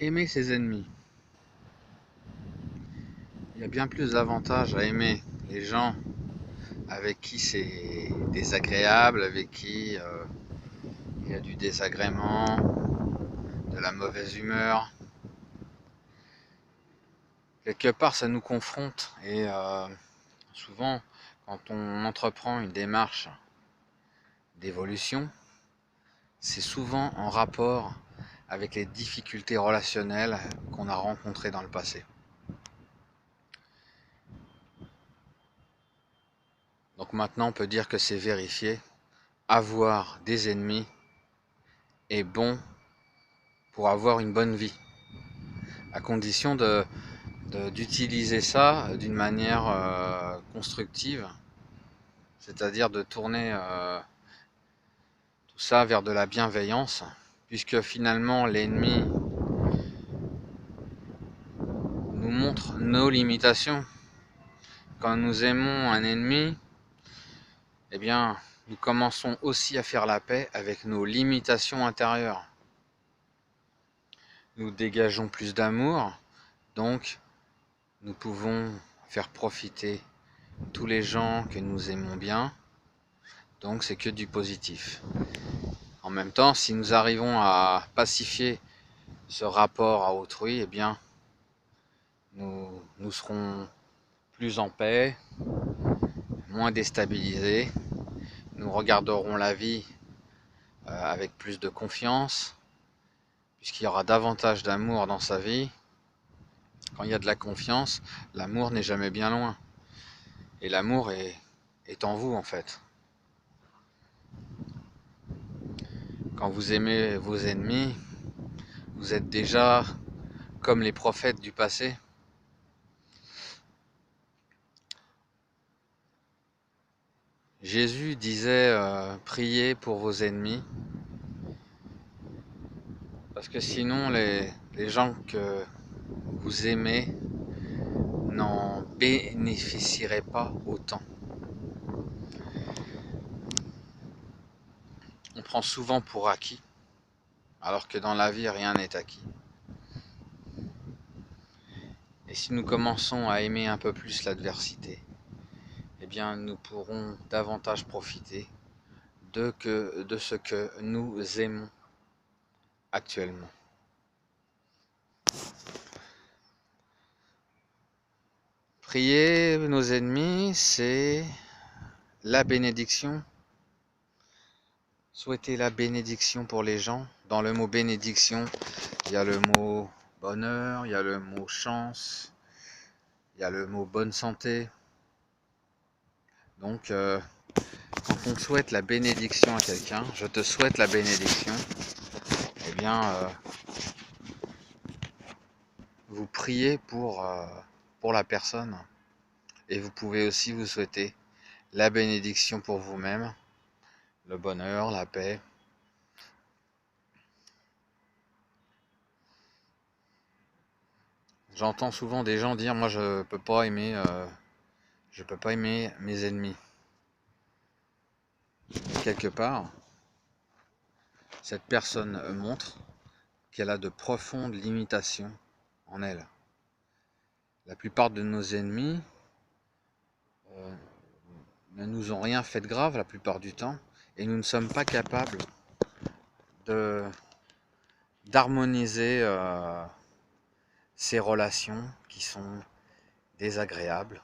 Aimer ses ennemis. Il y a bien plus d'avantages à aimer les gens avec qui c'est désagréable, avec qui il y a du désagrément, de la mauvaise humeur. Quelque part, ça nous confronte et souvent, quand on entreprend une démarche d'évolution, c'est souvent en rapport avec les difficultés relationnelles qu'on a rencontrées dans le passé. Donc maintenant, on peut dire que c'est vérifié. Avoir des ennemis est bon pour avoir une bonne vie, à condition d'utiliser ça d'une manière constructive, c'est-à-dire de tourner tout ça vers de la bienveillance, puisque finalement l'ennemi nous montre nos limitations. Quand nous aimons un ennemi, eh bien, nous commençons aussi à faire la paix avec nos limitations intérieures. Nous dégageons plus d'amour, donc nous pouvons faire profiter tous les gens que nous aimons bien, donc c'est que du positif. En même temps, si nous arrivons à pacifier ce rapport à autrui, eh bien, nous serons plus en paix, moins déstabilisés, nous regarderons la vie avec plus de confiance, puisqu'il y aura davantage d'amour dans sa vie. Quand il y a de la confiance, l'amour n'est jamais bien loin. Et l'amour est en vous en fait. Quand vous aimez vos ennemis, vous êtes déjà comme les prophètes du passé. Jésus disait priez pour vos ennemis, parce que sinon les gens que vous aimez n'en bénéficieraient pas autant. On prend souvent pour acquis, alors que dans la vie rien n'est acquis. Et si nous commençons à aimer un peu plus l'adversité, eh bien nous pourrons davantage profiter de ce que nous aimons actuellement. Prier nos ennemis, c'est la bénédiction. Souhaiter la bénédiction pour les gens. Dans le mot bénédiction, il y a le mot bonheur, il y a le mot chance, il y a le mot bonne santé. Donc, quand on souhaite la bénédiction à quelqu'un, je te souhaite la bénédiction, eh bien, vous priez pour la personne. Et vous pouvez aussi vous souhaiter la bénédiction pour vous-même, le bonheur, la paix. J'entends souvent des gens dire moi je peux pas aimer mes ennemis. Quelque part, cette personne montre qu'elle a de profondes limitations en elle. La plupart de nos ennemis ne nous ont rien fait de grave la plupart du temps et nous ne sommes pas capables de d'harmoniser ces relations qui sont désagréables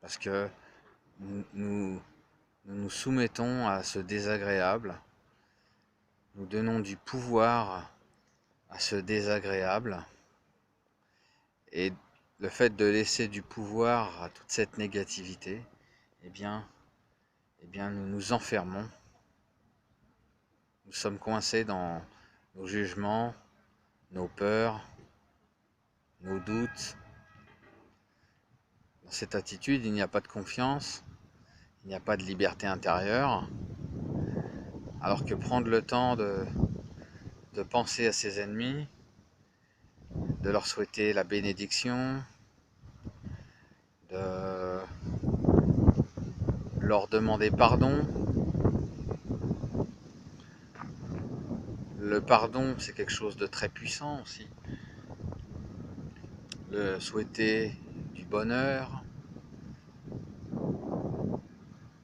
parce que nous nous soumettons à ce désagréable, nous donnons du pouvoir à ce désagréable et le fait de laisser du pouvoir à toute cette négativité, eh bien nous nous enfermons, nous sommes coincés dans nos jugements, nos peurs, nos doutes. Dans cette attitude, il n'y a pas de confiance, il n'y a pas de liberté intérieure, alors que prendre le temps de penser à ses ennemis, de leur souhaiter la bénédiction, de leur demander pardon, Le pardon, c'est quelque chose de très puissant aussi. Le souhaiter du bonheur,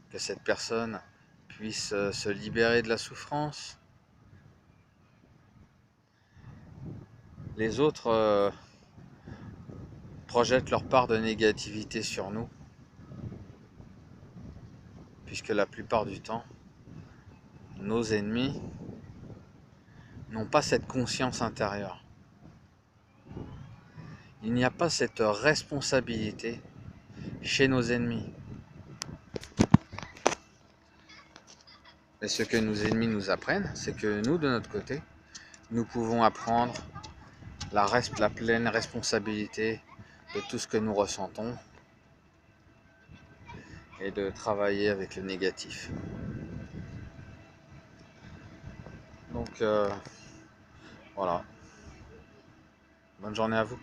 que cette personne puisse se libérer de la souffrance. Les autres projettent leur part de négativité sur nous, puisque la plupart du temps, nos ennemis n'ont pas cette conscience intérieure. Il n'y a pas cette responsabilité chez nos ennemis. Et ce que nos ennemis nous apprennent, c'est que nous, de notre côté, nous pouvons apprendre la pleine responsabilité de tout ce que nous ressentons et de travailler avec le négatif. Donc voilà, bonne journée à vous.